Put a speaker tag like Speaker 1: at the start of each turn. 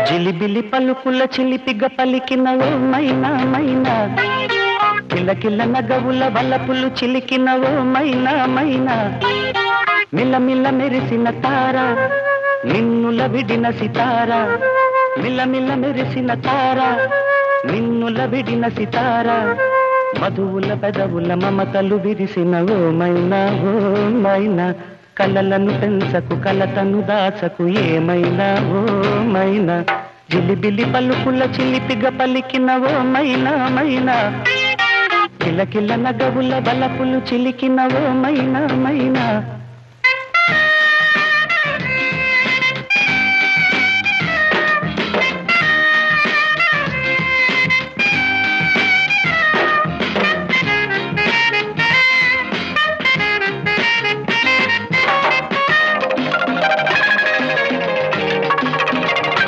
Speaker 1: జిలిబిలి పలుకుల చిలిపిగ పలికినవో మైనా మైనా, కిలకిల నగవుల వలపులు చిలికినవో మైనా మైనా, మిలమిల మెరిసిన తార నిన్నుల విడిన సితార, మిలమిల మెరిసిన తార నిన్నుల విడిన సితార, మధువుల పెదవుల మమతలు విరిసినవో మైనా ఓ మైనా, కలలను పెంచకు కలతను దాచకు ఏమైనా ఓ మైనా, జిలిబిలి పలుకుల చిలిపిగ పలికినవో మైనా మైనా, కిలకిల నగవుల బలపులు చిలికినవో మైనా మైనా.